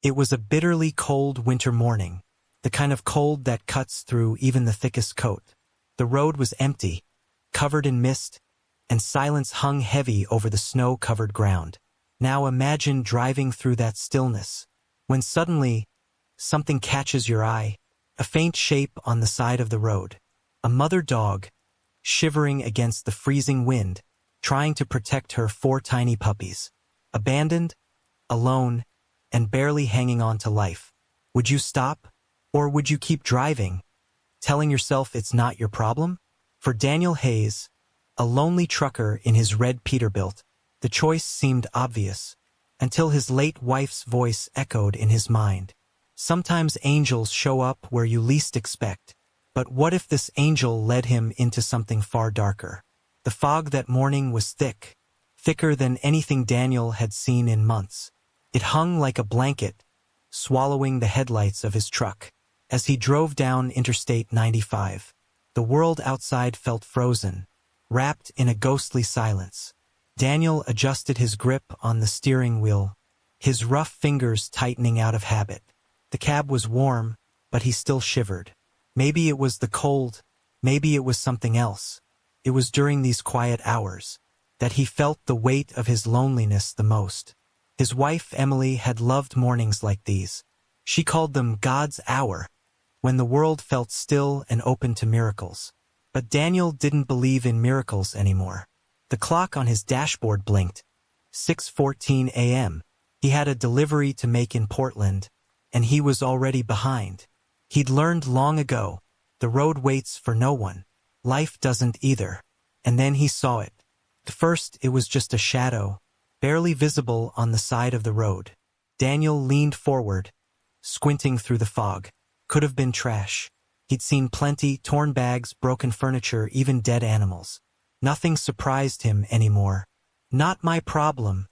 It was a bitterly cold winter morning, the kind of cold that cuts through even the thickest coat. The road was empty, covered in mist, and silence hung heavy over the snow-covered ground. Now imagine driving through that stillness, when suddenly something catches your eye, a faint shape on the side of the road. A mother dog, shivering against the freezing wind, trying to protect her 4 tiny puppies. Abandoned, alone, and barely hanging on to life. Would you stop? Or would you keep driving, telling yourself it's not your problem? For Daniel Hayes, a lonely trucker in his red Peterbilt, the choice seemed obvious, until his late wife's voice echoed in his mind. Sometimes angels show up where you least expect, but what if this angel led him into something far darker? The fog that morning was thick, thicker than anything Daniel had seen in months. It hung like a blanket, swallowing the headlights of his truck. As he drove down Interstate 95, the world outside felt frozen, wrapped in a ghostly silence. Daniel adjusted his grip on the steering wheel, his rough fingers tightening out of habit. The cab was warm, but he still shivered. Maybe it was the cold, maybe it was something else. It was during these quiet hours that he felt the weight of his loneliness the most. His wife Emily had loved mornings like these. She called them God's hour, when the world felt still and open to miracles. But Daniel didn't believe in miracles anymore. The clock on his dashboard blinked. 6:14 a.m. He had a delivery to make in Portland, and he was already behind. He'd learned long ago, the road waits for no one. Life doesn't either. And then he saw it. At first it was just a shadow, barely visible on the side of the road. Daniel leaned forward, squinting through the fog. Could have been trash. He'd seen plenty, torn bags, broken furniture, even dead animals. Nothing surprised him anymore. Not my problem,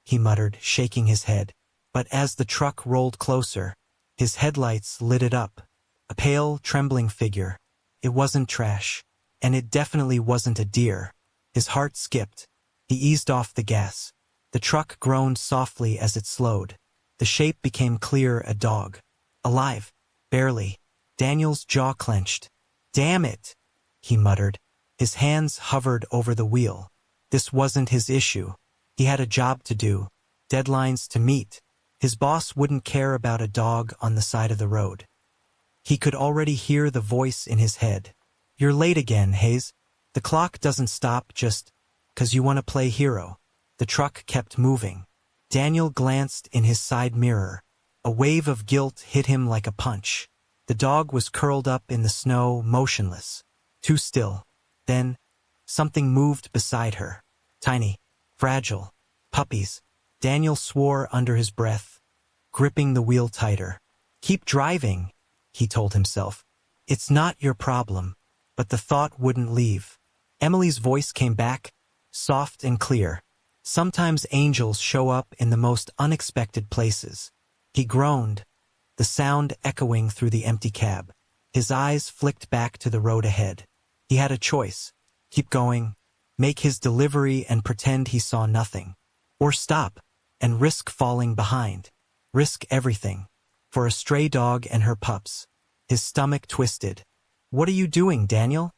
he muttered, shaking his head. But as the truck rolled closer, his headlights lit it up. A pale, trembling figure. It wasn't trash, and it definitely wasn't a deer. His heart skipped. He eased off the gas. The truck groaned softly as it slowed. The shape became clear, a dog. Alive. Barely. Daniel's jaw clenched. Damn it, he muttered. His hands hovered over the wheel. This wasn't his issue. He had a job to do, deadlines to meet. His boss wouldn't care about a dog on the side of the road. He could already hear the voice in his head. You're late again, Hayes. The clock doesn't stop just 'cause you want to play hero. The truck kept moving. Daniel glanced in his side mirror. A wave of guilt hit him like a punch. The dog was curled up in the snow, motionless, too still. Then, something moved beside her. Tiny, fragile, puppies. Daniel swore under his breath, gripping the wheel tighter. Keep driving, he told himself. It's not your problem. But the thought wouldn't leave. Emily's voice came back, soft and clear. Sometimes angels show up in the most unexpected places. He groaned, the sound echoing through the empty cab. His eyes flicked back to the road ahead. He had a choice. Keep going, make his delivery and pretend he saw nothing. Or stop, and risk falling behind. Risk everything. For a stray dog and her pups. His stomach twisted. What are you doing, Daniel?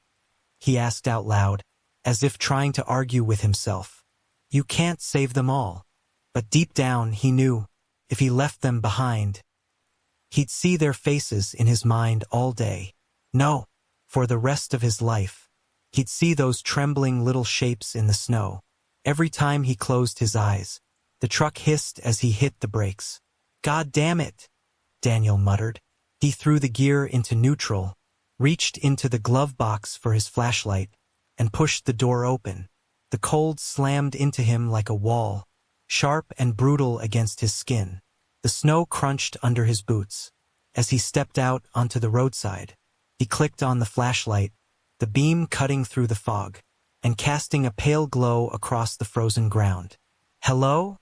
He asked out loud, as if trying to argue with himself. You can't save them all. But deep down he knew, if he left them behind, he'd see their faces in his mind all day. No, for the rest of his life. He'd see those trembling little shapes in the snow. Every time he closed his eyes, the truck hissed as he hit the brakes. God damn it, Daniel muttered. He threw the gear into neutral, reached into the glove box for his flashlight, and pushed the door open. The cold slammed into him like a wall, sharp and brutal against his skin. The snow crunched under his boots. As he stepped out onto the roadside, he clicked on the flashlight, the beam cutting through the fog, and casting a pale glow across the frozen ground. Hello?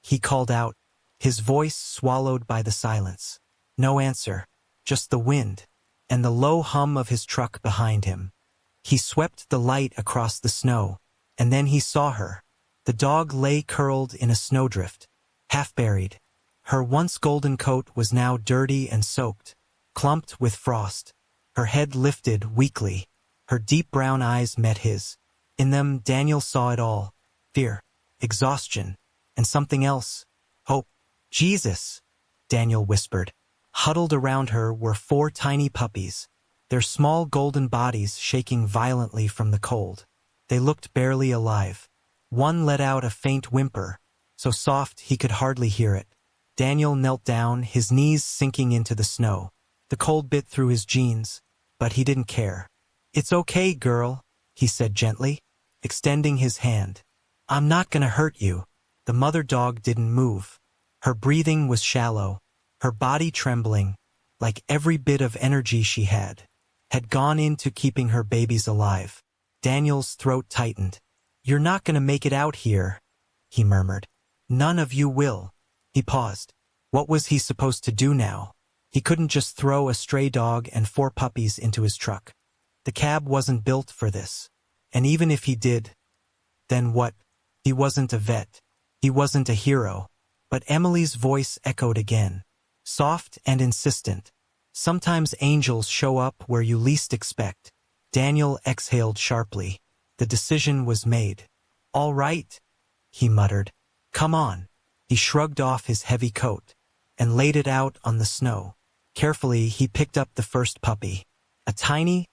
He called out, his voice swallowed by the silence. No answer, just the wind, and the low hum of his truck behind him. He swept the light across the snow, and then he saw her. The dog lay curled in a snowdrift, half buried, Her once golden coat was now dirty and soaked, clumped with frost. Her head lifted weakly. Her deep brown eyes met his. In them, Daniel saw it all: fear, exhaustion, and something else: hope. "Jesus," Daniel whispered. Huddled around her were 4 tiny puppies, their small golden bodies shaking violently from the cold. They looked barely alive. One let out a faint whimper, so soft he could hardly hear it. Daniel knelt down, his knees sinking into the snow. The cold bit through his jeans, but he didn't care. "It's okay, girl," he said gently, extending his hand. "I'm not gonna hurt you." The mother dog didn't move. Her breathing was shallow, her body trembling, like every bit of energy she had gone into keeping her babies alive. Daniel's throat tightened. "You're not gonna make it out here," he murmured. "None of you will." He paused. What was he supposed to do now? He couldn't just throw a stray dog and 4 puppies into his truck. The cab wasn't built for this. And even if he did, then what? He wasn't a vet. He wasn't a hero. But Emily's voice echoed again, soft and insistent. "Sometimes angels show up where you least expect." Daniel exhaled sharply. The decision was made. "All right," he muttered. "Come on." He shrugged off his heavy coat and laid it out on the snow. Carefully, he picked up the first puppy, a tiny,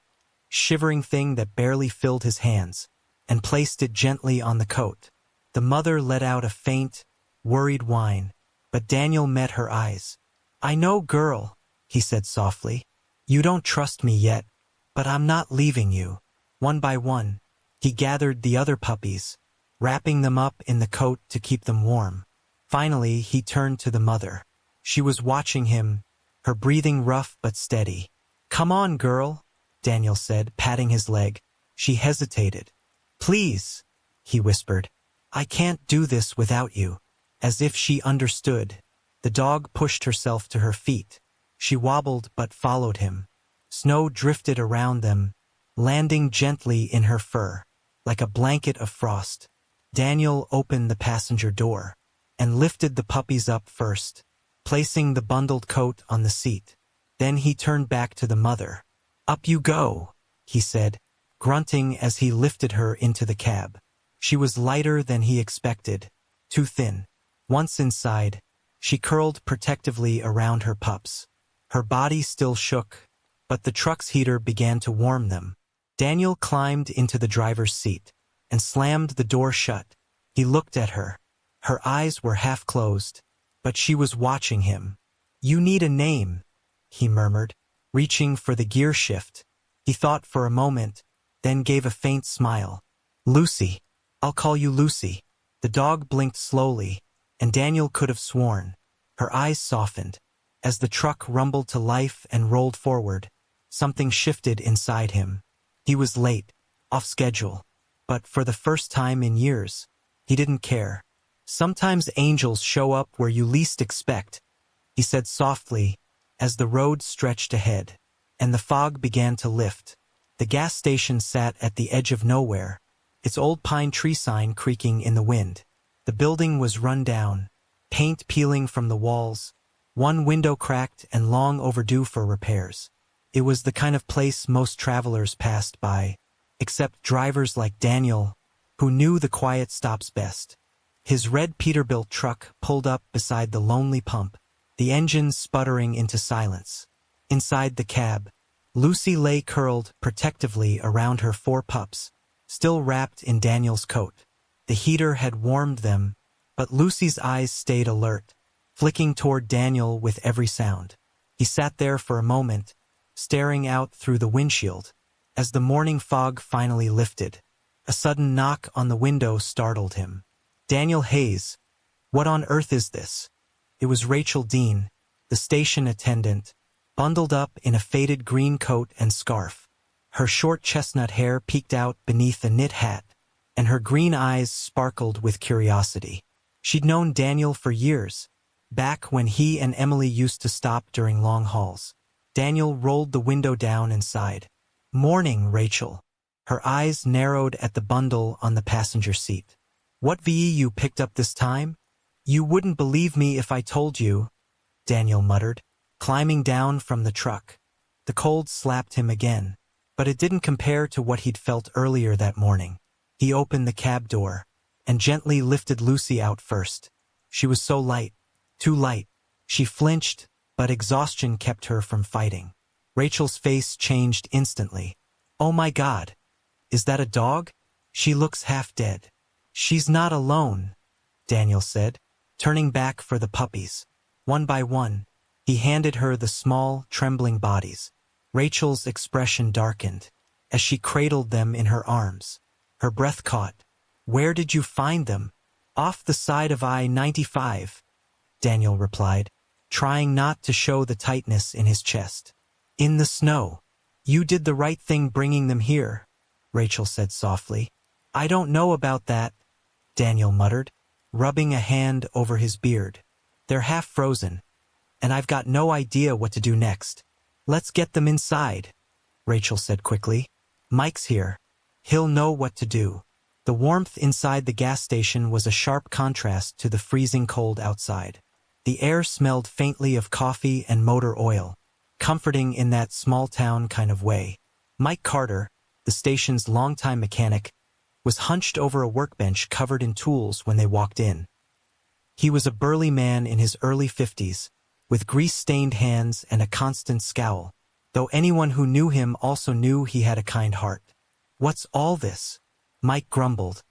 shivering thing that barely filled his hands, and placed it gently on the coat. The mother let out a faint, worried whine, but Daniel met her eyes. "I know, girl," he said softly. "You don't trust me yet, but I'm not leaving you." One by one, he gathered the other puppies, wrapping them up in the coat to keep them warm. Finally, he turned to the mother. She was watching him, her breathing rough but steady. "Come on, girl," Daniel said, patting his leg. She hesitated. "Please," he whispered. "I can't do this without you." As if she understood, the dog pushed herself to her feet. She wobbled but followed him. Snow drifted around them, landing gently in her fur, like a blanket of frost. Daniel opened the passenger door and lifted the puppies up first, placing the bundled coat on the seat. Then he turned back to the mother. "Up you go," he said, grunting as he lifted her into the cab. She was lighter than he expected, too thin. Once inside, she curled protectively around her pups. Her body still shook, but the truck's heater began to warm them. Daniel climbed into the driver's seat and slammed the door shut. He looked at her. Her eyes were half closed, but she was watching him. "You need a name," he murmured, reaching for the gear shift. He thought for a moment, then gave a faint smile. "Lucy. I'll call you Lucy." The dog blinked slowly, and Daniel could have sworn. Her eyes softened. As the truck rumbled to life and rolled forward, something shifted inside him. He was late, off schedule, but for the first time in years, he didn't care. "Sometimes angels show up where you least expect," he said softly as the road stretched ahead, and the fog began to lift. The gas station sat at the edge of nowhere, its old pine tree sign creaking in the wind. The building was run down, paint peeling from the walls, one window cracked and long overdue for repairs. It was the kind of place most travelers passed by, except drivers like Daniel, who knew the quiet stops best. His red Peterbilt truck pulled up beside the lonely pump, the engine sputtering into silence. Inside the cab, Lucy lay curled protectively around her 4 pups, still wrapped in Daniel's coat. The heater had warmed them, but Lucy's eyes stayed alert, flicking toward Daniel with every sound. He sat there for a moment, staring out through the windshield. As the morning fog finally lifted, a sudden knock on the window startled him. "Daniel Hayes, what on earth is this?" It was Rachel Dean, the station attendant, bundled up in a faded green coat and scarf. Her short chestnut hair peeked out beneath a knit hat, and her green eyes sparkled with curiosity. She'd known Daniel for years, back when he and Emily used to stop during long hauls. Daniel rolled the window down and sighed. "Morning, Rachel." Her eyes narrowed at the bundle on the passenger seat. "What VE you picked up this time?" You wouldn't believe me if I told you, Daniel muttered, climbing down from the truck. The cold slapped him again, but it didn't compare to what he'd felt earlier that morning. He opened the cab door and gently lifted Lucy out first. She was so light, too light. She flinched, but exhaustion kept her from fighting. Rachel's face changed instantly. Oh my God, is that a dog? She looks half dead. She's not alone, Daniel said, turning back for the puppies. One by one, he handed her the small, trembling bodies. Rachel's expression darkened as she cradled them in her arms. Her breath caught. Where did you find them? Off the side of I-95, Daniel replied, trying not to show the tightness in his chest. In the snow. You did the right thing bringing them here, Rachel said softly. I don't know about that, Daniel muttered, rubbing a hand over his beard. They're half frozen, and I've got no idea what to do next. Let's get them inside, Rachel said quickly. Mike's here. He'll know what to do. The warmth inside the gas station was a sharp contrast to the freezing cold outside. The air smelled faintly of coffee and motor oil, comforting in that small-town kind of way. Mike Carter, the station's longtime mechanic, was hunched over a workbench covered in tools when they walked in. He was a burly man in his early 50s, with grease-stained hands and a constant scowl, though anyone who knew him also knew he had a kind heart. What's all this? Mike grumbled,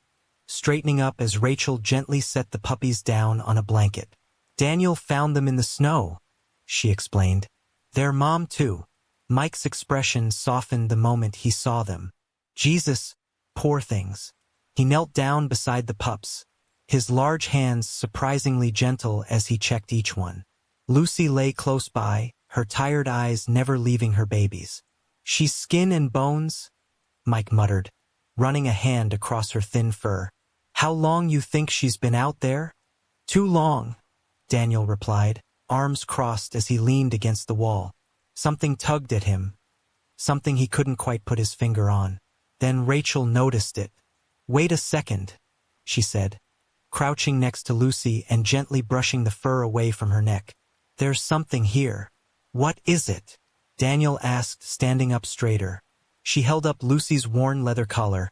straightening up as Rachel gently set the puppies down on a blanket. Daniel found them in the snow, she explained. Their mom too. Mike's expression softened the moment he saw them. Jesus, poor things. He knelt down beside the pups, his large hands surprisingly gentle as he checked each one. Lucy lay close by, her tired eyes never leaving her babies. She's skin and bones, Mike muttered, running a hand across her thin fur. How long you think she's been out there? Too long, Daniel replied, arms crossed as he leaned against the wall. Something tugged at him, something he couldn't quite put his finger on. Then Rachel noticed it. Wait a second, she said, crouching next to Lucy and gently brushing the fur away from her neck. There's something here. What is it? Daniel asked, standing up straighter. She held up Lucy's worn leather collar,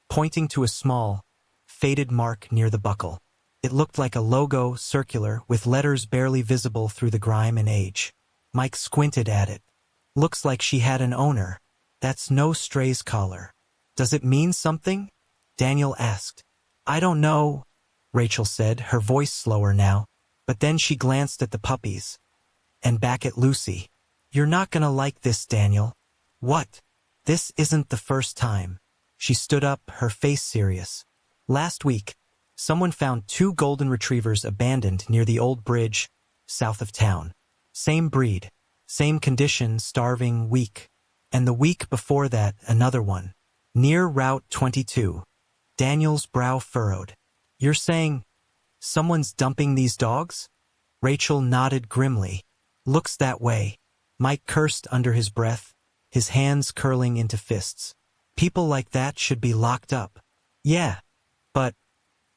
pointing to a small, faded mark near the buckle. It looked like a logo, circular, with letters barely visible through the grime and age. Mike squinted at it. Looks like she had an owner. That's no stray's collar. Does it mean something? Daniel asked. I don't know, Rachel said, her voice slower now. But then she glanced at the puppies. And back at Lucy. You're not gonna like this, Daniel. What? This isn't the first time. She stood up, her face serious. Last week, someone found 2 golden retrievers abandoned near the old bridge, south of town. Same breed, same condition, starving, weak. And the week before that, another one. Near Route 22. Daniel's brow furrowed. You're saying someone's dumping these dogs? Rachel nodded grimly. Looks that way. Mike cursed under his breath, his hands curling into fists. People like that should be locked up. Yeah, but...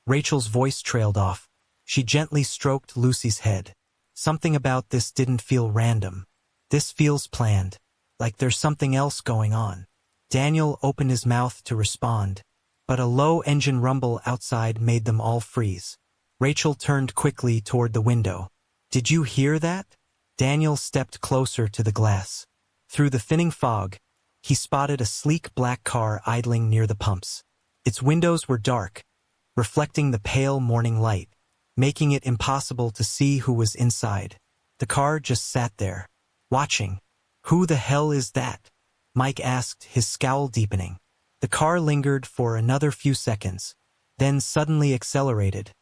Rachel's voice trailed off. She gently stroked Lucy's head. Something about this didn't feel random. This feels planned, like there's something else going on. Daniel opened his mouth to respond, but a low engine rumble outside made them all freeze. Rachel turned quickly toward the window. Did you hear that? Daniel stepped closer to the glass. Through the thinning fog, he spotted a sleek black car idling near the pumps. Its windows were dark, reflecting the pale morning light, making it impossible to see who was inside. The car just sat there, watching. Who the hell is that? Mike asked, his scowl deepening. The car lingered for another few seconds, then suddenly accelerated,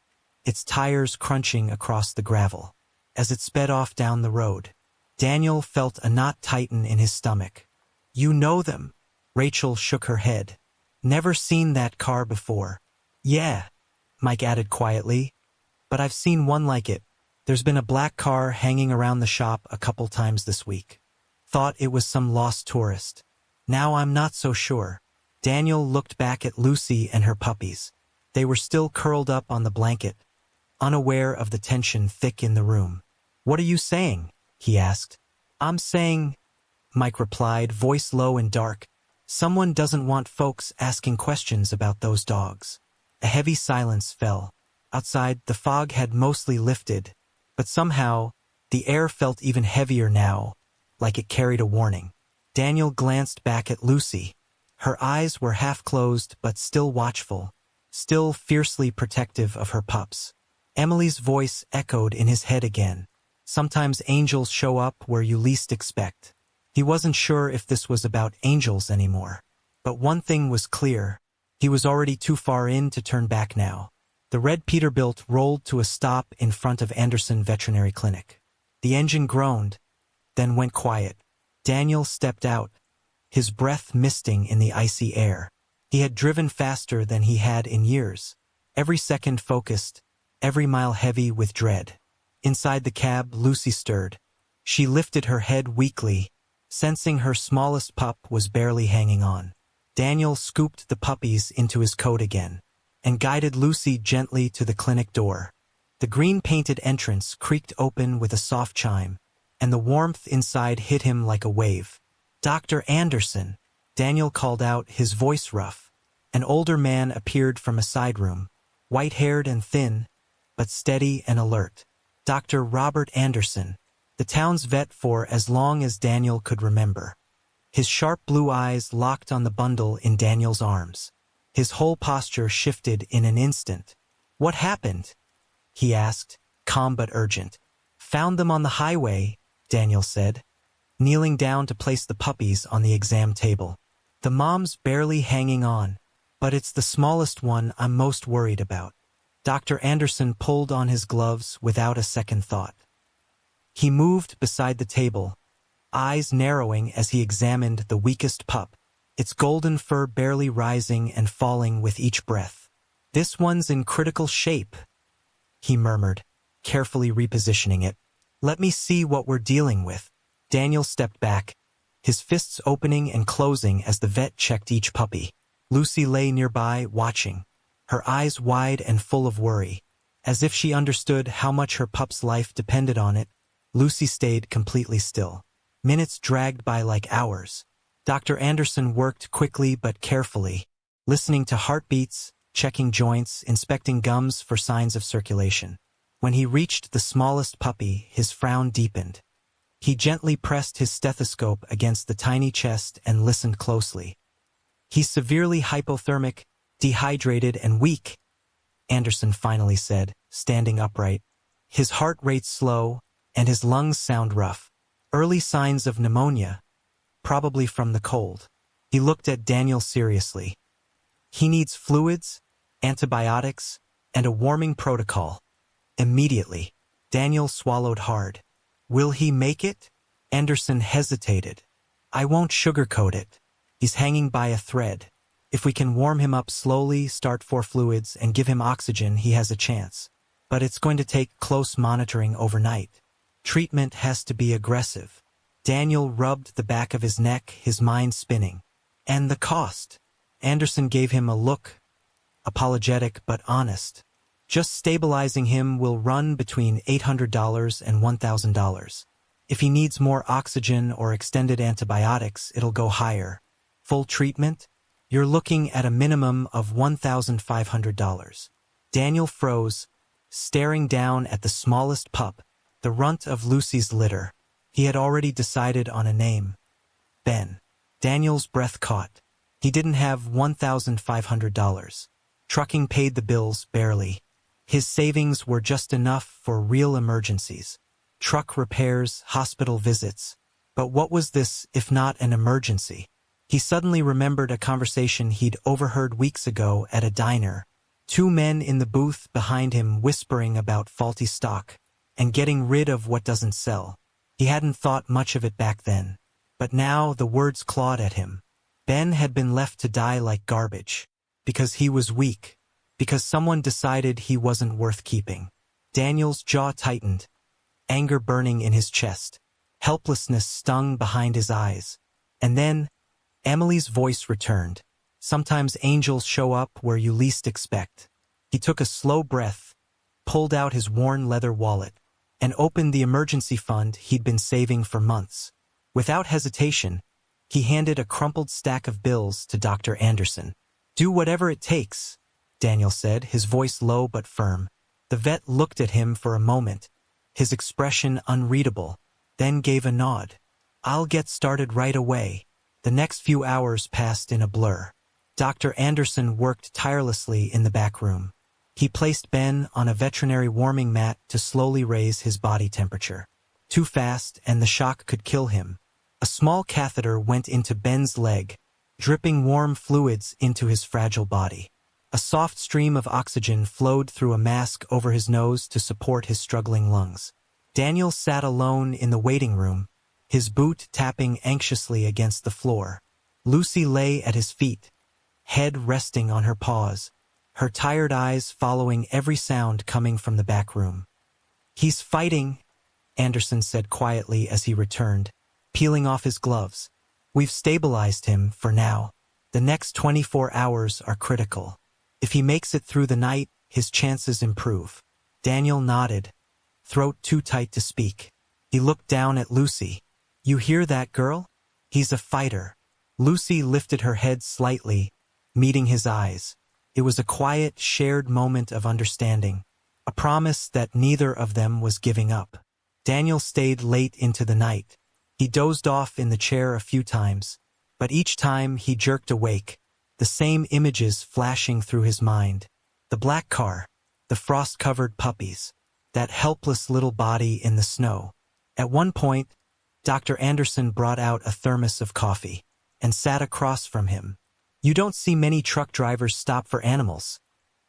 its tires crunching across the gravel. As it sped off down the road, Daniel felt a knot tighten in his stomach. You know them? Rachel shook her head. Never seen that car before. Yeah, Mike added quietly, but I've seen one like it. There's been a black car hanging around the shop a couple times this week. Thought it was some lost tourist. Now I'm not so sure. Daniel looked back at Lucy and her puppies. They were still curled up on the blanket, unaware of the tension thick in the room. "What are you saying?" he asked. "I'm saying," Mike replied, voice low and dark, "someone doesn't want folks asking questions about those dogs." A heavy silence fell. Outside, the fog had mostly lifted, but somehow, the air felt even heavier now, like it carried a warning. Daniel glanced back at Lucy. Her eyes were half closed but still watchful, still fiercely protective of her pups. Emily's voice echoed in his head again. "Sometimes angels show up where you least expect." He wasn't sure if this was about angels anymore. But one thing was clear. He was already too far in to turn back now. The red Peterbilt rolled to a stop in front of Anderson Veterinary Clinic. The engine groaned, then went quiet. Daniel stepped out, his breath misting in the icy air. He had driven faster than he had in years. Every second focused, every mile heavy with dread. Inside the cab, Lucy stirred. She lifted her head weakly, sensing her smallest pup was barely hanging on. Daniel scooped the puppies into his coat again and guided Lucy gently to the clinic door. The green-painted entrance creaked open with a soft chime, and the warmth inside hit him like a wave. "Dr. Anderson," Daniel called out, his voice rough. An older man appeared from a side room, white-haired and thin, but steady and alert. Dr. Robert Anderson, the town's vet for as long as Daniel could remember. His sharp blue eyes locked on the bundle in Daniel's arms. His whole posture shifted in an instant. "What happened?" he asked, calm but urgent. "Found them on the highway," Daniel said, kneeling down to place the puppies on the exam table. "The mom's barely hanging on, but it's the smallest one I'm most worried about." Dr. Anderson pulled on his gloves without a second thought. He moved beside the table, eyes narrowing as he examined the weakest pup, its golden fur barely rising and falling with each breath. "This one's in critical shape," he murmured, carefully repositioning it. "Let me see what we're dealing with." Daniel stepped back, his fists opening and closing as the vet checked each puppy. Lucy lay nearby, watching, her eyes wide and full of worry. As if she understood how much her pup's life depended on it, Lucy stayed completely still. Minutes dragged by like hours. Dr. Anderson worked quickly but carefully, listening to heartbeats, checking joints, inspecting gums for signs of circulation. When he reached the smallest puppy, his frown deepened. He gently pressed his stethoscope against the tiny chest and listened closely. "He's severely hypothermic, dehydrated, and weak," Anderson finally said, standing upright. "His heart rate's slow, and his lungs sound rough. Early signs of pneumonia, probably from the cold." He looked at Daniel seriously. "He needs fluids, antibiotics, and a warming protocol. Immediately." Daniel swallowed hard. "Will he make it?" Anderson hesitated. "I won't sugarcoat it. He's hanging by a thread. If we can warm him up slowly, start 4 fluids, and give him oxygen, he has a chance. But it's going to take close monitoring overnight. Treatment has to be aggressive." Daniel rubbed the back of his neck, his mind spinning. "And the cost?" Anderson gave him a look, apologetic but honest. "Just stabilizing him will run between $800 and $1,000. If he needs more oxygen or extended antibiotics, it'll go higher. Full treatment? You're looking at a minimum of $1,500. Daniel froze, staring down at the smallest pup, the runt of Lucy's litter. He had already decided on a name. Ben. Daniel's breath caught. He didn't have $1,500. Trucking paid the bills barely. His savings were just enough for real emergencies. Truck repairs, hospital visits. But what was this if not an emergency? He suddenly remembered a conversation he'd overheard weeks ago at a diner. 2 men in the booth behind him whispering about faulty stock and getting rid of what doesn't sell. He hadn't thought much of it back then, but now the words clawed at him. Ben had been left to die like garbage, because he was weak, because someone decided he wasn't worth keeping. Daniel's jaw tightened, anger burning in his chest. Helplessness stung behind his eyes. And then, Emily's voice returned. "Sometimes angels show up where you least expect." He took a slow breath, pulled out his worn leather wallet, and opened the emergency fund he'd been saving for months. Without hesitation, he handed a crumpled stack of bills to Dr. Anderson. "Do whatever it takes," Daniel said, his voice low but firm. The vet looked at him for a moment, his expression unreadable, then gave a nod. "I'll get started right away." The next few hours passed in a blur. Dr. Anderson worked tirelessly in the back room. He placed Ben on a veterinary warming mat to slowly raise his body temperature. Too fast, and the shock could kill him. A small catheter went into Ben's leg, dripping warm fluids into his fragile body. A soft stream of oxygen flowed through a mask over his nose to support his struggling lungs. Daniel sat alone in the waiting room, his boot tapping anxiously against the floor. Lucy lay at his feet, head resting on her paws, her tired eyes following every sound coming from the back room. "He's fighting," Anderson said quietly as he returned, peeling off his gloves. "We've stabilized him for now. The next 24 hours are critical. If he makes it through the night, his chances improve." Daniel nodded, throat too tight to speak. He looked down at Lucy. "You hear that, girl? He's a fighter." Lucy lifted her head slightly, meeting his eyes. It was a quiet, shared moment of understanding, a promise that neither of them was giving up. Daniel stayed late into the night. He dozed off in the chair a few times, but each time he jerked awake, the same images flashing through his mind. The black car, the frost-covered puppies, that helpless little body in the snow. At one point, Dr. Anderson brought out a thermos of coffee and sat across from him. "You don't see many truck drivers stop for animals,"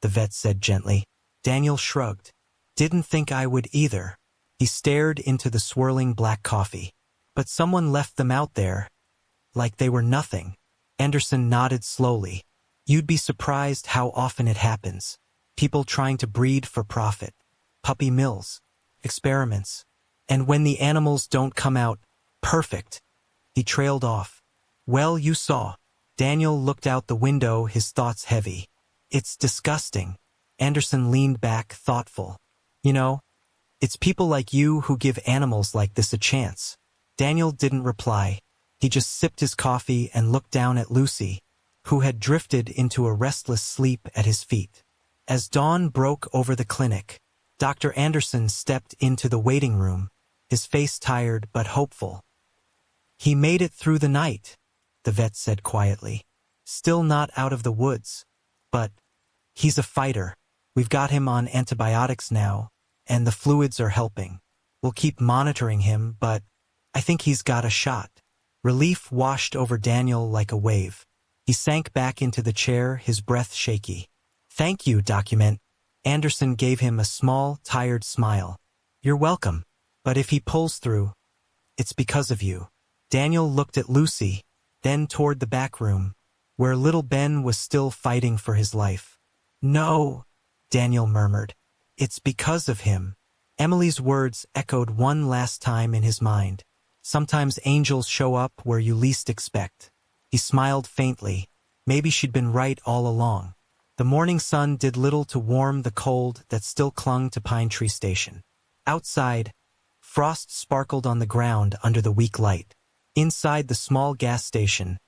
the vet said gently. Daniel shrugged. "Didn't think I would either." He stared into the swirling black coffee. "But someone left them out there, like they were nothing." Anderson nodded slowly. "You'd be surprised how often it happens. People trying to breed for profit. Puppy mills. Experiments. And when the animals don't come out perfect." He trailed off. "Well, you saw." Daniel looked out the window, his thoughts heavy. "It's disgusting." Anderson leaned back, thoughtful. "You know, it's people like you who give animals like this a chance." Daniel didn't reply. He just sipped his coffee and looked down at Lucy, who had drifted into a restless sleep at his feet. As dawn broke over the clinic, Dr. Anderson stepped into the waiting room, his face tired but hopeful. "He made it through the night," the vet said quietly. "Still not out of the woods. But he's a fighter. We've got him on antibiotics now, and the fluids are helping. We'll keep monitoring him, but I think he's got a shot." Relief washed over Daniel like a wave. He sank back into the chair, his breath shaky. "Thank you, Document." Anderson gave him a small, tired smile. "You're welcome. But if he pulls through, it's because of you." Daniel looked at Lucy, then toward the back room, where little Ben was still fighting for his life. "No," Daniel murmured. "It's because of him." Emily's words echoed one last time in his mind. Sometimes angels show up where you least expect. He smiled faintly. Maybe she'd been right all along. The morning sun did little to warm the cold that still clung to Pine Tree Station. Outside, frost sparkled on the ground under the weak light. Inside the small gas station,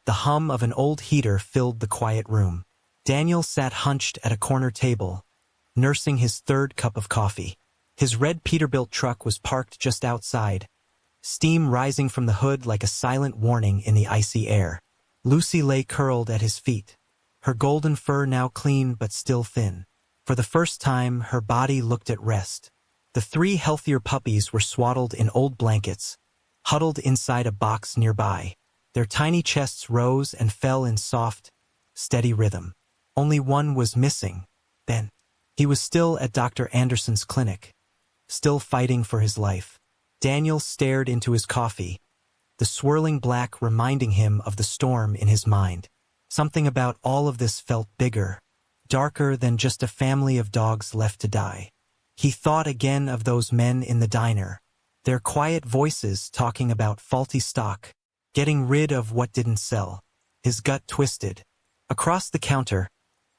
the hum of an old heater filled the quiet room. Daniel sat hunched at a corner table, nursing his third cup of coffee. His red Peterbilt truck was parked just outside, steam rising from the hood like a silent warning in the icy air. Lucy lay curled at his feet, her golden fur now clean but still thin. For the first time, her body looked at rest. The 3 healthier puppies were swaddled in old blankets, huddled inside a box nearby. Their tiny chests rose and fell in soft, steady rhythm. Only one was missing, Ben. He was still at Dr. Anderson's clinic, still fighting for his life. Daniel stared into his coffee, the swirling black reminding him of the storm in his mind. Something about all of this felt bigger, darker than just a family of dogs left to die. He thought again of those men in the diner, their quiet voices talking about faulty stock, getting rid of what didn't sell. His gut twisted. Across the counter,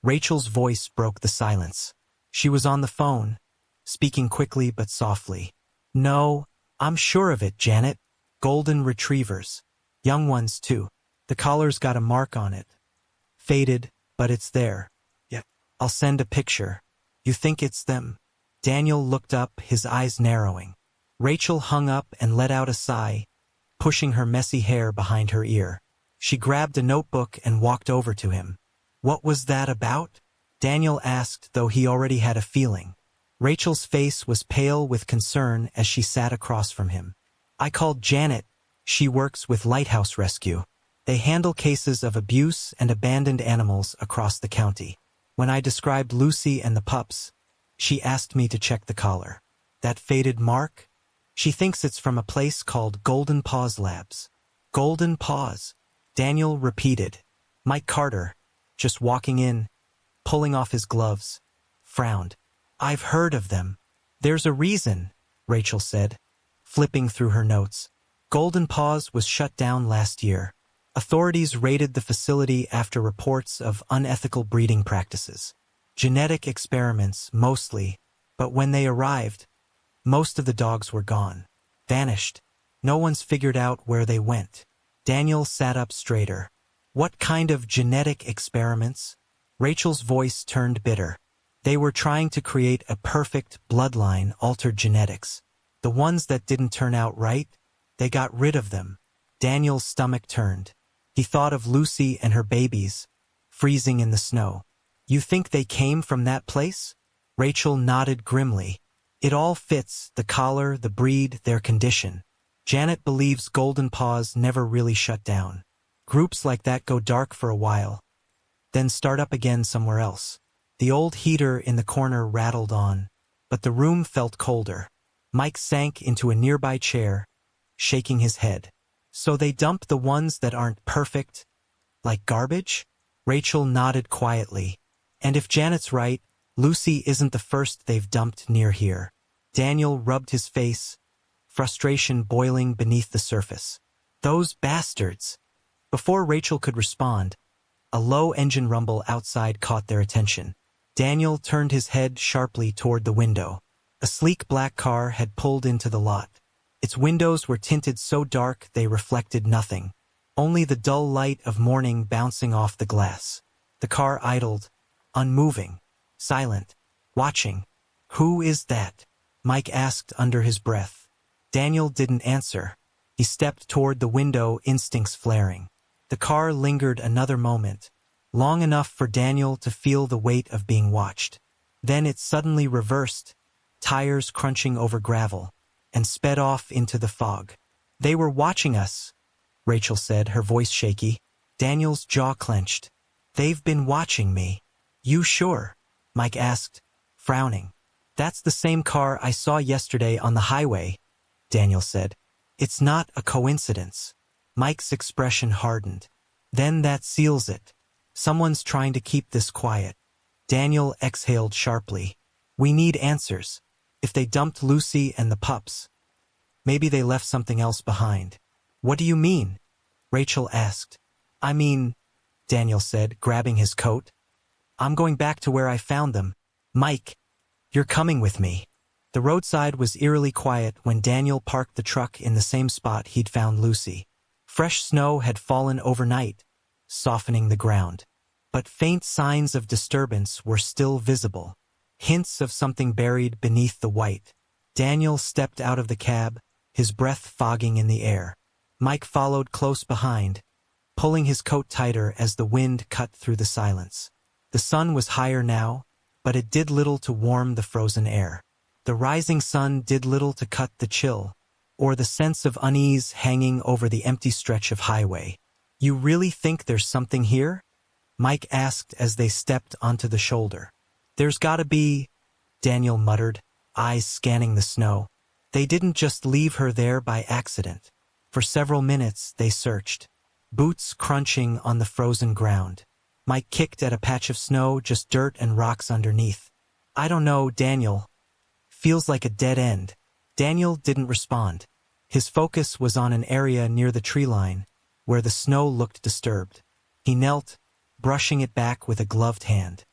Rachel's voice broke the silence. She was on the phone, speaking quickly but softly. No, I'm sure of it, Janet. Golden retrievers. Young ones, too. The collar's got a mark on it. Faded, but it's there. Yeah. I'll send a picture. You think it's them? Daniel looked up, his eyes narrowing. Rachel hung up and let out a sigh, pushing her messy hair behind her ear. She grabbed a notebook and walked over to him. What was that about? Daniel asked, though he already had a feeling. Rachel's face was pale with concern as she sat across from him. I called Janet. She works with Lighthouse Rescue. They handle cases of abuse and abandoned animals across the county. When I described Lucy and the pups, she asked me to check the collar. That faded mark? She thinks it's from a place called Golden Paws Labs. Golden Paws, Daniel repeated. Mike Carter, just walking in, pulling off his gloves, frowned. I've heard of them. There's a reason, Rachel said, flipping through her notes. Golden Paws was shut down last year. Authorities raided the facility after reports of unethical breeding practices. Genetic experiments, mostly, but when they arrived, most of the dogs were gone. Vanished. No one's figured out where they went. Daniel sat up straighter. What kind of genetic experiments? Rachel's voice turned bitter. They were trying to create a perfect bloodline, altered genetics. The ones that didn't turn out right, they got rid of them. Daniel's stomach turned. He thought of Lucy and her babies, freezing in the snow. You think they came from that place? Rachel nodded grimly. It all fits, the collar, the breed, their condition. Janet believes Golden Paws never really shut down. Groups like that go dark for a while, then start up again somewhere else. The old heater in the corner rattled on, but the room felt colder. Mike sank into a nearby chair, shaking his head. So they dump the ones that aren't perfect, like garbage? Rachel nodded quietly. And if Janet's right, Lucy isn't the first they've dumped near here. Daniel rubbed his face, frustration boiling beneath the surface. Those bastards! Before Rachel could respond, a low engine rumble outside caught their attention. Daniel turned his head sharply toward the window. A sleek black car had pulled into the lot. Its windows were tinted so dark they reflected nothing, only the dull light of morning bouncing off the glass. The car idled, unmoving, silent, watching. Who is that? Mike asked under his breath. Daniel didn't answer. He stepped toward the window, instincts flaring. The car lingered another moment, long enough for Daniel to feel the weight of being watched. Then it suddenly reversed, tires crunching over gravel, and sped off into the fog. They were watching us, Rachel said, her voice shaky. Daniel's jaw clenched. They've been watching me. You sure? Mike asked, frowning. That's the same car I saw yesterday on the highway, Daniel said. It's not a coincidence. Mike's expression hardened. Then that seals it. Someone's trying to keep this quiet. Daniel exhaled sharply. We need answers. If they dumped Lucy and the pups, maybe they left something else behind. What do you mean? Rachel asked. I mean, Daniel said, grabbing his coat. I'm going back to where I found them. Mike, you're coming with me. The roadside was eerily quiet when Daniel parked the truck in the same spot he'd found Lucy. Fresh snow had fallen overnight, softening the ground. But faint signs of disturbance were still visible. Hints of something buried beneath the white. Daniel stepped out of the cab, his breath fogging in the air. Mike followed close behind, pulling his coat tighter as the wind cut through the silence. The sun was higher now, but it did little to warm the frozen air. The rising sun did little to cut the chill, or the sense of unease hanging over the empty stretch of highway. You really think there's something here? Mike asked as they stepped onto the shoulder. There's gotta be, Daniel muttered, eyes scanning the snow. They didn't just leave her there by accident. For several minutes they searched, boots crunching on the frozen ground. Mike kicked at a patch of snow, just dirt and rocks underneath. I don't know, Daniel. Feels like a dead end. Daniel didn't respond. His focus was on an area near the tree line, where the snow looked disturbed. He knelt, brushing it back with a gloved hand.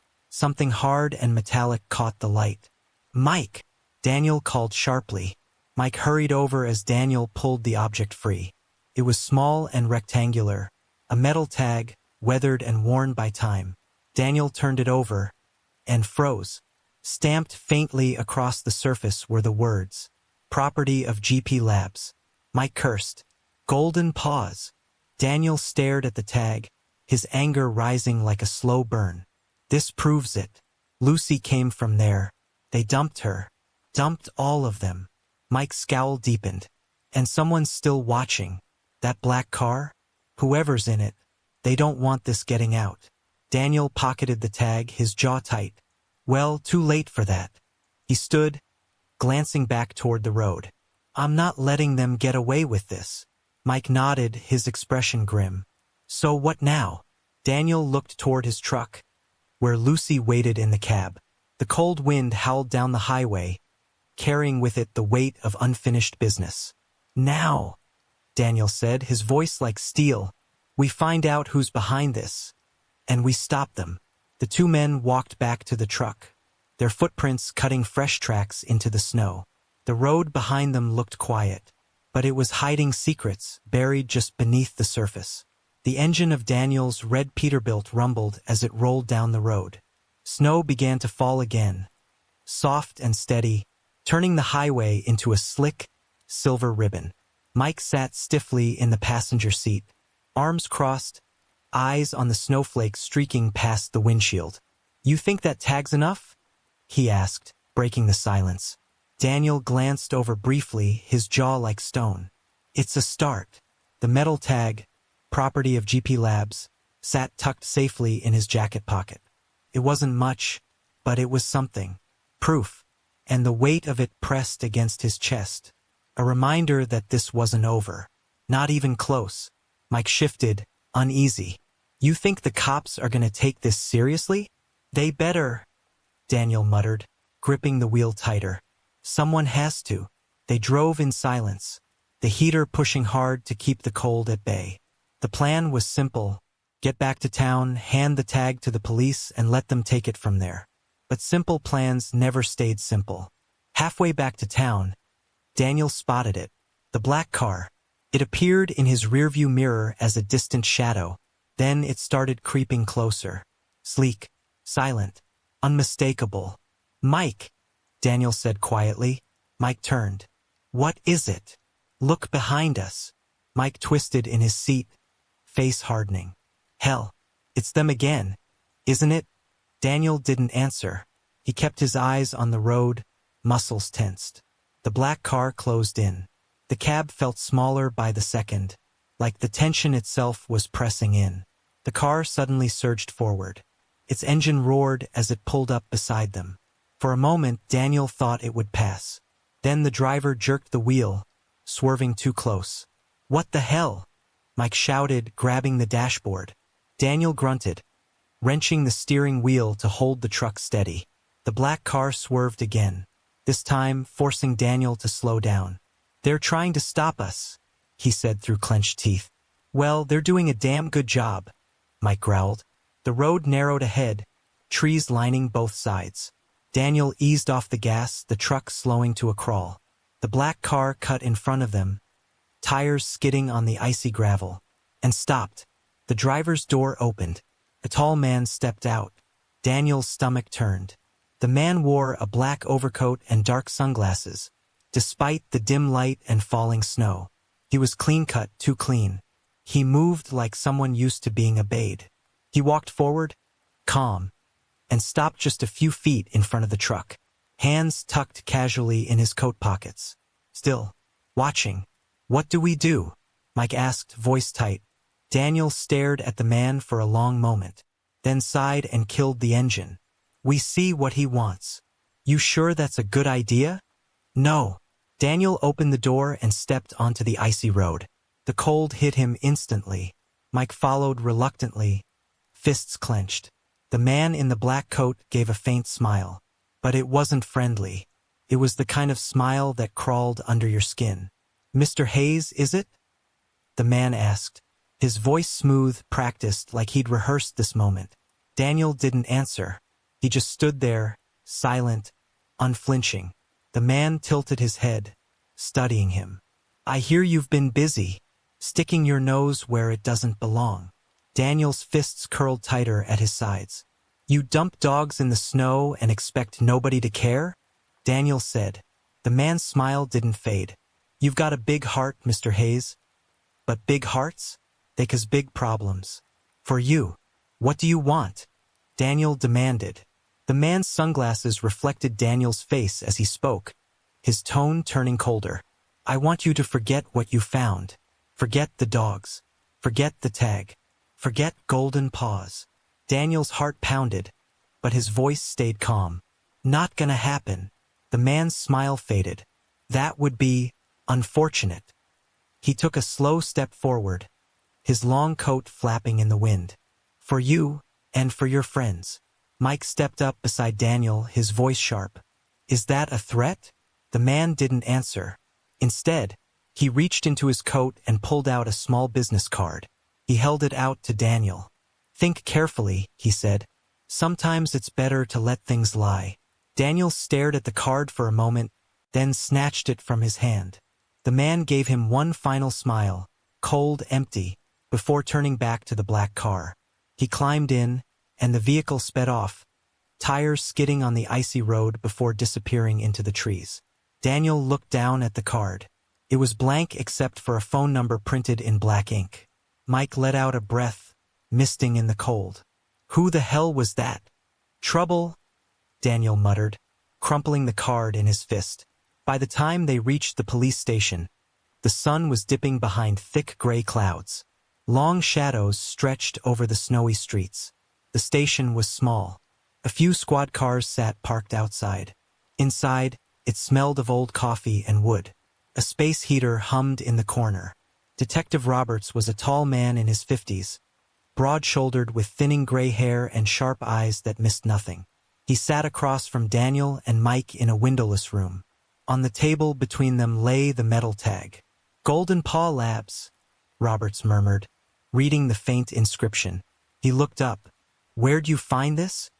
Something hard and metallic caught the light. "Mike!" Daniel called sharply. Mike hurried over as Daniel pulled the object free. It was small and rectangular, a metal tag, weathered and worn by time. Daniel turned it over and froze. Stamped faintly across the surface were the words, "Property of GP Labs." Mike cursed. "Golden paws." Daniel stared at the tag, his anger rising like a slow burn. "This proves it. Lucy came from there. They dumped her. Dumped all of them." Mike's scowl deepened. "And someone's still watching. That black car? Whoever's in it. They don't want this getting out." Daniel pocketed the tag, his jaw tight. Well, too late for that. He stood, glancing back toward the road. "I'm not letting them get away with this." Mike nodded, his expression grim. "So what now?" Daniel looked toward his truck, where Lucy waited in the cab. The cold wind howled down the highway, carrying with it the weight of unfinished business. "Now," Daniel said, his voice like steel, "we find out who's behind this, and we stop them." The two men walked back to the truck, their footprints cutting fresh tracks into the snow. The road behind them looked quiet, but it was hiding secrets buried just beneath the surface. The engine of Daniel's red Peterbilt rumbled as it rolled down the road. Snow began to fall again, soft and steady, turning the highway into a slick, silver ribbon. Mike sat stiffly in the passenger seat, arms crossed, eyes on the snowflakes streaking past the windshield. "You think that tag's enough?" he asked, breaking the silence. Daniel glanced over briefly, his jaw like stone. "It's a start." The metal tag, property of GP Labs, sat tucked safely in his jacket pocket. It wasn't much, but it was something. Proof. And the weight of it pressed against his chest. A reminder that this wasn't over. Not even close. Mike shifted, uneasy. "You think the cops are going to take this seriously?" "They better," Daniel muttered, gripping the wheel tighter. "Someone has to." They drove in silence, the heater pushing hard to keep the cold at bay. The plan was simple. Get back to town, hand the tag to the police, and let them take it from there. But simple plans never stayed simple. Halfway back to town, Daniel spotted it. The black car. It appeared in his rearview mirror as a distant shadow. Then it started creeping closer. Sleek, silent, unmistakable. "Mike," Daniel said quietly. Mike turned. "What is it?" "Look behind us." Mike twisted in his seat, face hardening. "Hell, it's them again, isn't it?" Daniel didn't answer. He kept his eyes on the road, muscles tensed. The black car closed in. The cab felt smaller by the second, like the tension itself was pressing in. The car suddenly surged forward. Its engine roared as it pulled up beside them. For a moment, Daniel thought it would pass. Then the driver jerked the wheel, swerving too close. "What the hell?" Mike shouted, grabbing the dashboard. Daniel grunted, wrenching the steering wheel to hold the truck steady. The black car swerved again, this time forcing Daniel to slow down. "They're trying to stop us," he said through clenched teeth. "Well, they're doing a damn good job," Mike growled. The road narrowed ahead, trees lining both sides. Daniel eased off the gas, the truck slowing to a crawl. The black car cut in front of them, tires skidding on the icy gravel, and stopped. The driver's door opened. A tall man stepped out. Daniel's stomach turned. The man wore a black overcoat and dark sunglasses, despite the dim light and falling snow. He was clean-cut, too clean. He moved like someone used to being obeyed. He walked forward, calm, and stopped just a few feet in front of the truck, hands tucked casually in his coat pockets. Still, watching. "What do we do?" Mike asked, voice tight. Daniel stared at the man for a long moment, then sighed and killed the engine. "We see what he wants." "You sure that's a good idea?" "No." Daniel opened the door and stepped onto the icy road. The cold hit him instantly. Mike followed reluctantly, fists clenched. The man in the black coat gave a faint smile, but it wasn't friendly. It was the kind of smile that crawled under your skin. "Mr. Hayes, is it?" the man asked, his voice smooth, practiced, like he'd rehearsed this moment. Daniel didn't answer. He just stood there, silent, unflinching. The man tilted his head, studying him. "I hear you've been busy, sticking your nose where it doesn't belong." Daniel's fists curled tighter at his sides. "You dump dogs in the snow and expect nobody to care?" Daniel said. The man's smile didn't fade. "You've got a big heart, Mr. Hayes. But big hearts? They cause big problems. For you, what do you want?" Daniel demanded. The man's sunglasses reflected Daniel's face as he spoke, his tone turning colder. "I want you to forget what you found. Forget the dogs. Forget the tag. Forget Golden Paws." Daniel's heart pounded, but his voice stayed calm. "Not gonna happen." The man's smile faded. "That would be unfortunate." He took a slow step forward, his long coat flapping in the wind. "For you, and for your friends." Mike stepped up beside Daniel, his voice sharp. "Is that a threat?" The man didn't answer. Instead, he reached into his coat and pulled out a small business card. He held it out to Daniel. "Think carefully," he said. "Sometimes it's better to let things lie." Daniel stared at the card for a moment, then snatched it from his hand. The man gave him one final smile, cold, empty, before turning back to the black car. He climbed in, and the vehicle sped off, tires skidding on the icy road before disappearing into the trees. Daniel looked down at the card. It was blank except for a phone number printed in black ink. Mike let out a breath, misting in the cold. "Who the hell was that?" "Trouble," Daniel muttered, crumpling the card in his fist. By the time they reached the police station, the sun was dipping behind thick gray clouds. Long shadows stretched over the snowy streets. The station was small. A few squad cars sat parked outside. Inside, it smelled of old coffee and wood. A space heater hummed in the corner. Detective Roberts was a tall man in his 50s, broad-shouldered with thinning gray hair and sharp eyes that missed nothing. He sat across from Daniel and Mike in a windowless room. On the table between them lay the metal tag. "Golden Paw Labs," Roberts murmured, reading the faint inscription. He looked up. "Where'd you find this?"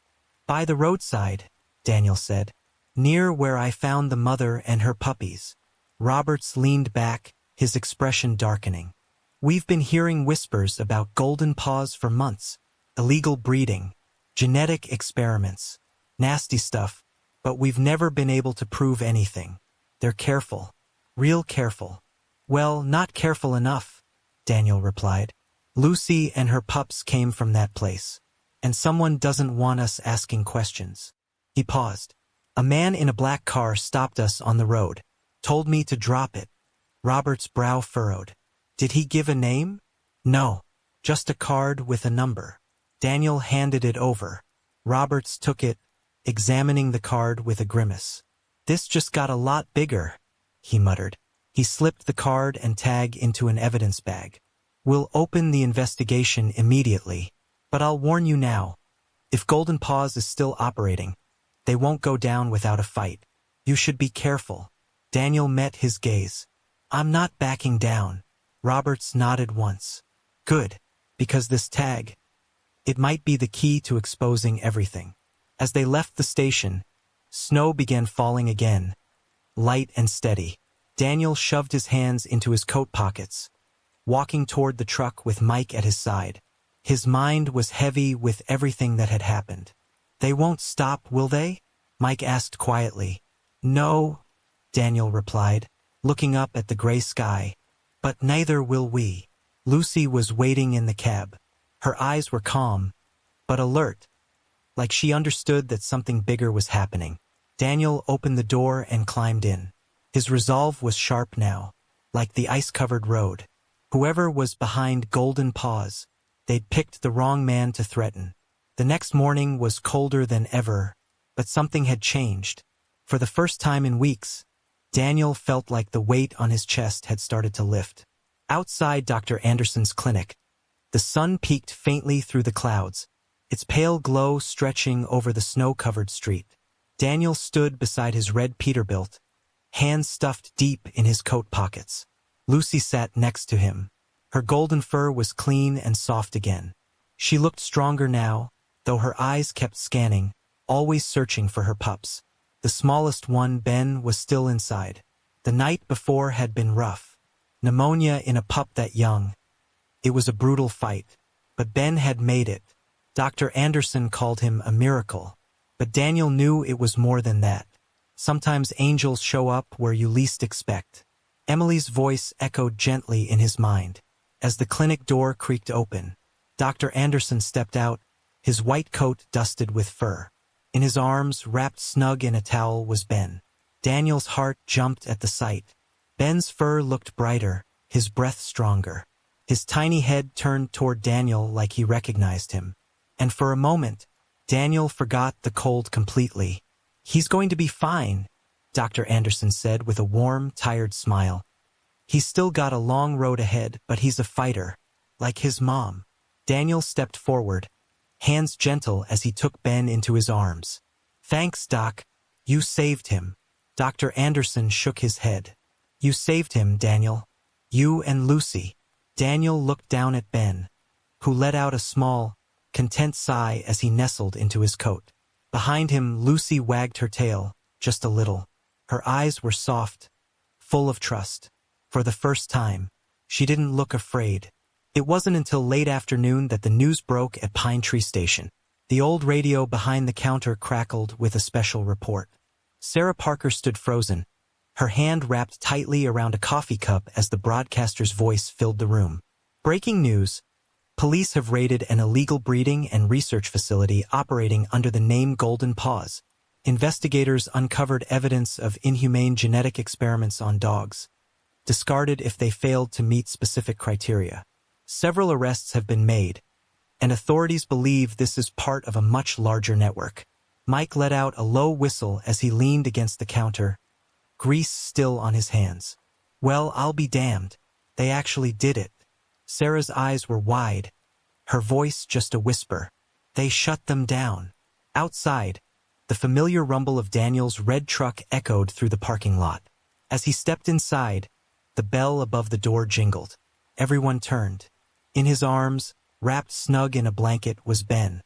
"By the roadside," Daniel said. "Near where I found the mother and her puppies." Roberts leaned back, his expression darkening. "We've been hearing whispers about Golden Paws for months. Illegal breeding, genetic experiments, nasty stuff, but we've never been able to prove anything. They're careful, real careful." "Well, not careful enough," Daniel replied. "Lucy and her pups came from that place. And someone doesn't want us asking questions." He paused. "A man in a black car stopped us on the road, told me to drop it." Robert's brow furrowed. "Did he give a name?" "No, just a card with a number." Daniel handed it over. Roberts took it, examining the card with a grimace. "This just got a lot bigger," he muttered. He slipped the card and tag into an evidence bag. "We'll open the investigation immediately. But I'll warn you now, if Golden Paws is still operating, they won't go down without a fight. You should be careful." Daniel met his gaze. "I'm not backing down." Roberts nodded once. "Good, because this tag, it might be the key to exposing everything." As they left the station, snow began falling again, light and steady. Daniel shoved his hands into his coat pockets, walking toward the truck with Mike at his side. His mind was heavy with everything that had happened. "They won't stop, will they?" Mike asked quietly. "No," Daniel replied, looking up at the gray sky. "But neither will we." Lucy was waiting in the cab. Her eyes were calm, but alert, like she understood that something bigger was happening. Daniel opened the door and climbed in. His resolve was sharp now, like the ice-covered road. Whoever was behind Golden Paws, they'd picked the wrong man to threaten. The next morning was colder than ever, but something had changed. For the first time in weeks, Daniel felt like the weight on his chest had started to lift. Outside Dr. Anderson's clinic, the sun peeked faintly through the clouds, its pale glow stretching over the snow-covered street. Daniel stood beside his red Peterbilt, hands stuffed deep in his coat pockets. Lucy sat next to him. Her golden fur was clean and soft again. She looked stronger now, though her eyes kept scanning, always searching for her pups. The smallest one, Ben, was still inside. The night before had been rough. Pneumonia in a pup that young. It was a brutal fight. But Ben had made it. Dr. Anderson called him a miracle. But Daniel knew it was more than that. Sometimes angels show up where you least expect. Emily's voice echoed gently in his mind. As the clinic door creaked open, Dr. Anderson stepped out, his white coat dusted with fur. In his arms, wrapped snug in a towel, was Ben. Daniel's heart jumped at the sight. Ben's fur looked brighter, his breath stronger. His tiny head turned toward Daniel like he recognized him. And for a moment, Daniel forgot the cold completely. "He's going to be fine," Dr. Anderson said with a warm, tired smile. "He's still got a long road ahead, but he's a fighter, like his mom." Daniel stepped forward, hands gentle as he took Ben into his arms. "Thanks, Doc. You saved him." Dr. Anderson shook his head. "You saved him, Daniel. You and Lucy." Daniel looked down at Ben, who let out a small, content sigh as he nestled into his coat. Behind him, Lucy wagged her tail, just a little. Her eyes were soft, full of trust. For the first time, she didn't look afraid. It wasn't until late afternoon that the news broke at Pine Tree Station. The old radio behind the counter crackled with a special report. Sarah Parker stood frozen, her hand wrapped tightly around a coffee cup as the broadcaster's voice filled the room. Breaking news. Police have raided an illegal breeding and research facility operating under the name Golden Paws. Investigators uncovered evidence of inhumane genetic experiments on dogs, discarded if they failed to meet specific criteria. Several arrests have been made, and authorities believe this is part of a much larger network. Mike let out a low whistle as he leaned against the counter, grease still on his hands. "Well, I'll be damned. They actually did it." Sarah's eyes were wide, her voice just a whisper. "They shut them down." Outside, the familiar rumble of Daniel's red truck echoed through the parking lot. As he stepped inside, the bell above the door jingled. Everyone turned. In his arms, wrapped snug in a blanket, was Ben,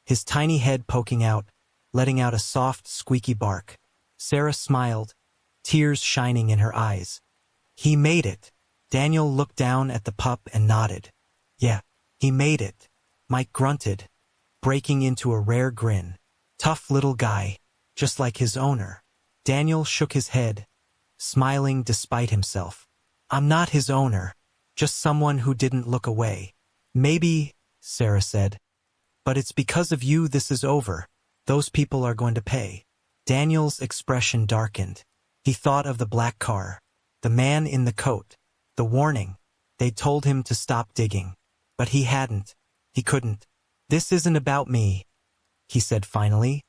his tiny head poking out, letting out a soft, squeaky bark. Sarah smiled, tears shining in her eyes. "He made it." Daniel looked down at the pup and nodded. "Yeah, he made it." Mike grunted, breaking into a rare grin. "Tough little guy, just like his owner." Daniel shook his head, smiling despite himself. "I'm not his owner, just someone who didn't look away." "Maybe," Sarah said, "but it's because of you this is over. Those people are going to pay." Daniel's expression darkened. He thought of the black car, the man in the coat, the warning. They told him to stop digging. But he hadn't. He couldn't. "This isn't about me," he said finally,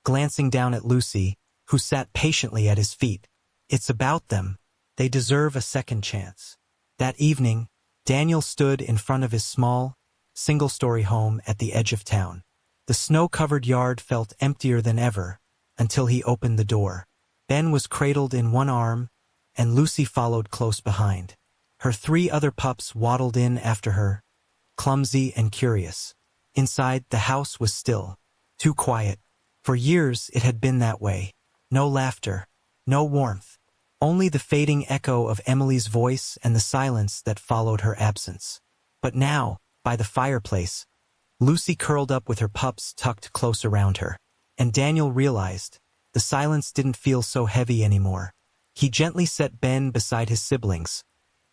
glancing down at Lucy, who sat patiently at his feet. "It's about them. They deserve a second chance." That evening, Daniel stood in front of his small, single-story home at the edge of town. The snow-covered yard felt emptier than ever until he opened the door. Ben was cradled in one arm, and Lucy followed close behind. Her 3 other pups waddled in after her, clumsy and curious. Inside, the house was still, too quiet. For years, it had been that way. No laughter, no warmth, only the fading echo of Emily's voice and the silence that followed her absence. But now, by the fireplace, Lucy curled up with her pups tucked close around her. And Daniel realized the silence didn't feel so heavy anymore. He gently set Ben beside his siblings,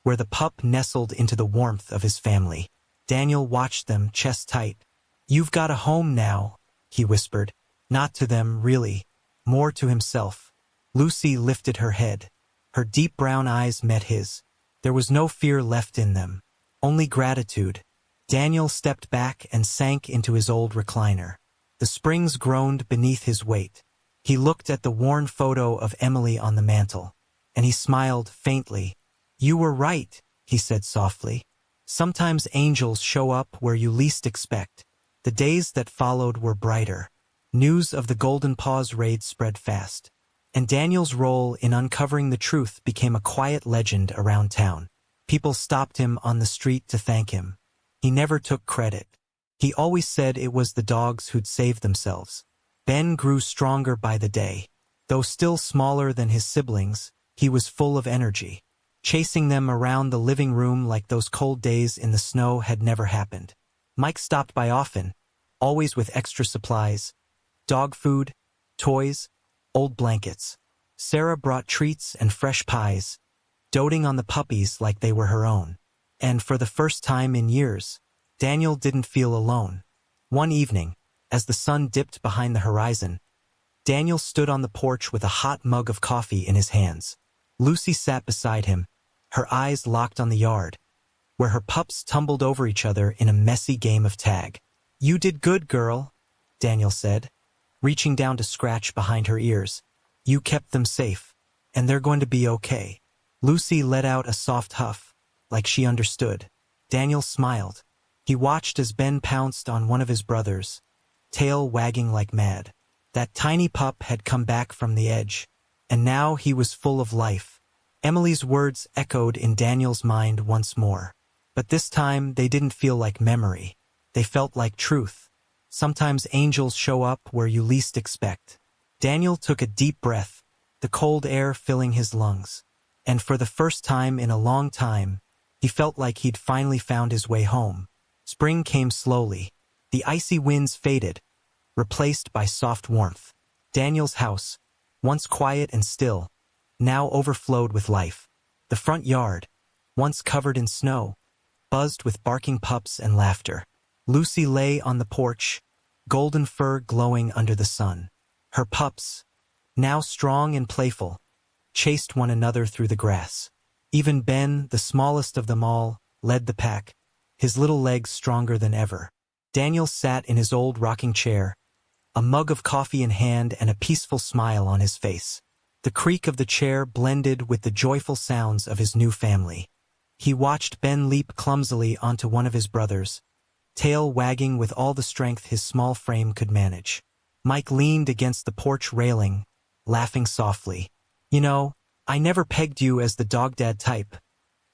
where the pup nestled into the warmth of his family. Daniel watched them, chest tight. "You've got a home now," he whispered. Not to them, really. More to himself. Lucy lifted her head. Her deep brown eyes met his. There was no fear left in them, only gratitude. Daniel stepped back and sank into his old recliner. The springs groaned beneath his weight. He looked at the worn photo of Emily on the mantel, and he smiled faintly. "You were right," he said softly. "Sometimes angels show up where you least expect." The days that followed were brighter. News of the Golden Paws raid spread fast, and Daniel's role in uncovering the truth became a quiet legend around town. People stopped him on the street to thank him. He never took credit. He always said it was the dogs who'd saved themselves. Ben grew stronger by the day. Though still smaller than his siblings, he was full of energy. Chasing them around the living room like those cold days in the snow had never happened. Mike stopped by often, always with extra supplies, dog food, toys, old blankets. Sarah brought treats and fresh pies, doting on the puppies like they were her own. And for the first time in years, Daniel didn't feel alone. One evening, as the sun dipped behind the horizon, Daniel stood on the porch with a hot mug of coffee in his hands. Lucy sat beside him, her eyes locked on the yard, where her pups tumbled over each other in a messy game of tag. "You did good, girl," Daniel said, reaching down to scratch behind her ears. "You kept them safe, and they're going to be okay." Lucy let out a soft huff, like she understood. Daniel smiled. He watched as Ben pounced on one of his brothers, tail wagging like mad. That tiny pup had come back from the edge, and now he was full of life. Emily's words echoed in Daniel's mind once more. But this time they didn't feel like memory. They felt like truth. Sometimes angels show up where you least expect. Daniel took a deep breath, the cold air filling his lungs. And for the first time in a long time, he felt like he'd finally found his way home. Spring came slowly. The icy winds faded, replaced by soft warmth. Daniel's house, once quiet and still, now overflowed with life. The front yard, once covered in snow, buzzed with barking pups and laughter. Lucy lay on the porch, golden fur glowing under the sun. Her pups, now strong and playful, chased one another through the grass. Even Ben, the smallest of them all, led the pack, his little legs stronger than ever. Daniel sat in his old rocking chair, a mug of coffee in hand and a peaceful smile on his face. The creak of the chair blended with the joyful sounds of his new family. He watched Ben leap clumsily onto one of his brothers, tail wagging with all the strength his small frame could manage. Mike leaned against the porch railing, laughing softly. "You know, I never pegged you as the dog dad type,"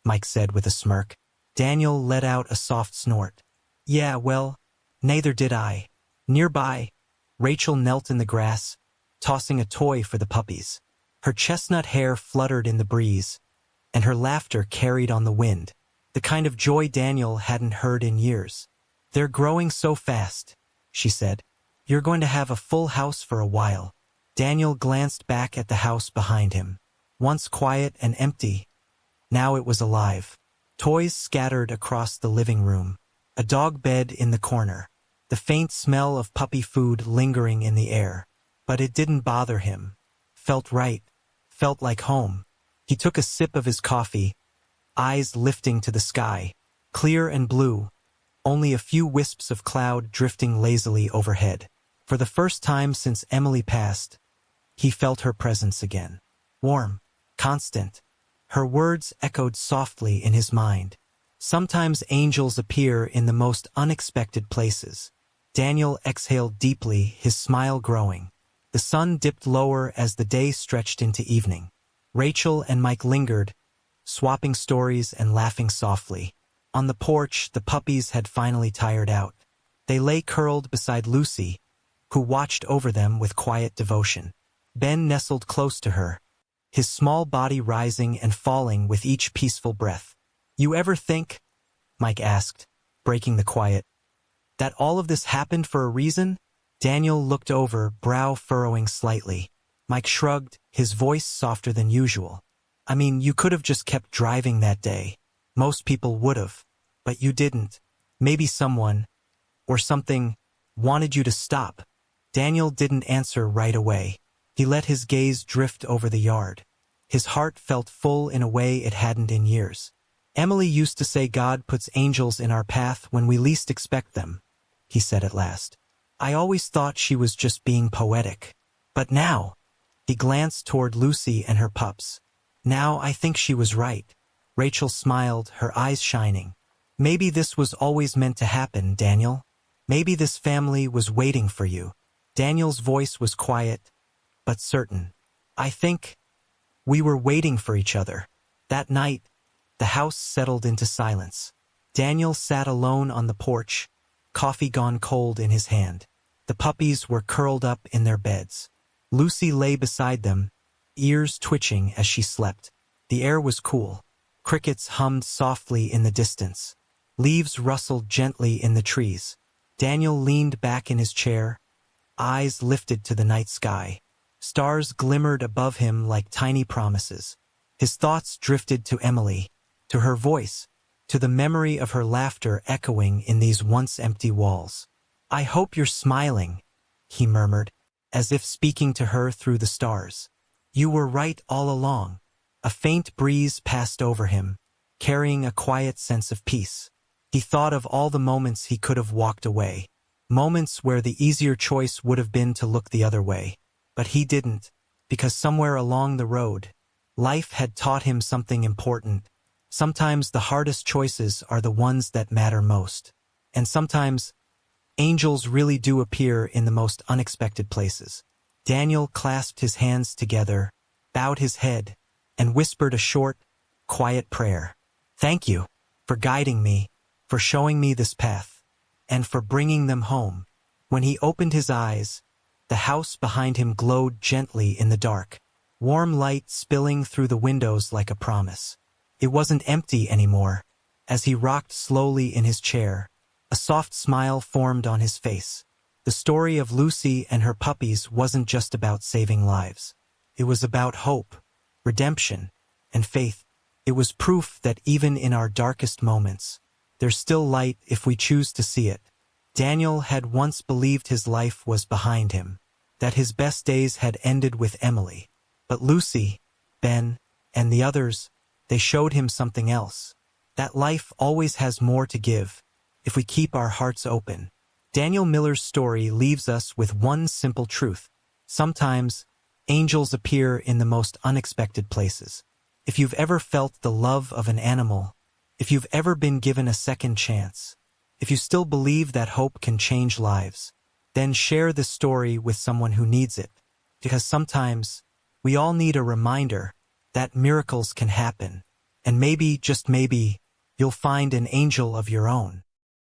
Mike said with a smirk. Daniel let out a soft snort. "Yeah, well, neither did I." Nearby, Rachel knelt in the grass, tossing a toy for the puppies. Her chestnut hair fluttered in the breeze, and her laughter carried on the wind, the kind of joy Daniel hadn't heard in years. "They're growing so fast," she said. "You're going to have a full house for a while." Daniel glanced back at the house behind him. Once quiet and empty, now it was alive. Toys scattered across the living room, a dog bed in the corner, the faint smell of puppy food lingering in the air. But it didn't bother him. Felt right, felt like home. He took a sip of his coffee, eyes lifting to the sky, clear and blue, only a few wisps of cloud drifting lazily overhead. For the first time since Emily passed, he felt her presence again. Warm, constant. Her words echoed softly in his mind. Sometimes angels appear in the most unexpected places. Daniel exhaled deeply, his smile growing. The sun dipped lower as the day stretched into evening. Rachel and Mike lingered, swapping stories and laughing softly. On the porch, the puppies had finally tired out. They lay curled beside Lucy, who watched over them with quiet devotion. Ben nestled close to her, his small body rising and falling with each peaceful breath. "You ever think," Mike asked, breaking the quiet, "that all of this happened for a reason?" Daniel looked over, brow furrowing slightly. Mike shrugged, his voice softer than usual. "I mean, you could have just kept driving that day. Most people would have. But you didn't. Maybe someone, or something, wanted you to stop." Daniel didn't answer right away. He let his gaze drift over the yard. His heart felt full in a way it hadn't in years. "Emily used to say God puts angels in our path when we least expect them," he said at last. "I always thought she was just being poetic. But now," he glanced toward Lucy and her pups, "now I think she was right." Rachel smiled, her eyes shining. "Maybe this was always meant to happen, Daniel. Maybe this family was waiting for you." Daniel's voice was quiet, but certain. "I think we were waiting for each other." That night, the house settled into silence. Daniel sat alone on the porch, coffee gone cold in his hand. The puppies were curled up in their beds. Lucy lay beside them, ears twitching as she slept. The air was cool. Crickets hummed softly in the distance. Leaves rustled gently in the trees. Daniel leaned back in his chair, eyes lifted to the night sky. Stars glimmered above him like tiny promises. His thoughts drifted to Emily, to her voice, to the memory of her laughter echoing in these once empty walls. "I hope you're smiling," he murmured, as if speaking to her through the stars. "You were right all along." A faint breeze passed over him, carrying a quiet sense of peace. He thought of all the moments he could have walked away, moments where the easier choice would have been to look the other way. But he didn't, because somewhere along the road, life had taught him something important. Sometimes the hardest choices are the ones that matter most. And sometimes, angels really do appear in the most unexpected places. Daniel clasped his hands together, bowed his head, and whispered a short, quiet prayer. "Thank you for guiding me, for showing me this path, and for bringing them home." When he opened his eyes, the house behind him glowed gently in the dark, warm light spilling through the windows like a promise. It wasn't empty anymore. As he rocked slowly in his chair, a soft smile formed on his face. The story of Lucy and her puppies wasn't just about saving lives. It was about hope, redemption, and faith. It was proof that even in our darkest moments, there's still light if we choose to see it. Daniel had once believed his life was behind him, that his best days had ended with Emily. But Lucy, Ben, and the others, they showed him something else. That life always has more to give, if we keep our hearts open. Daniel Miller's story leaves us with one simple truth. Sometimes, angels appear in the most unexpected places. If you've ever felt the love of an animal, if you've ever been given a second chance, if you still believe that hope can change lives, then share this story with someone who needs it. Because sometimes, we all need a reminder that miracles can happen, and maybe, just maybe, you'll find an angel of your own.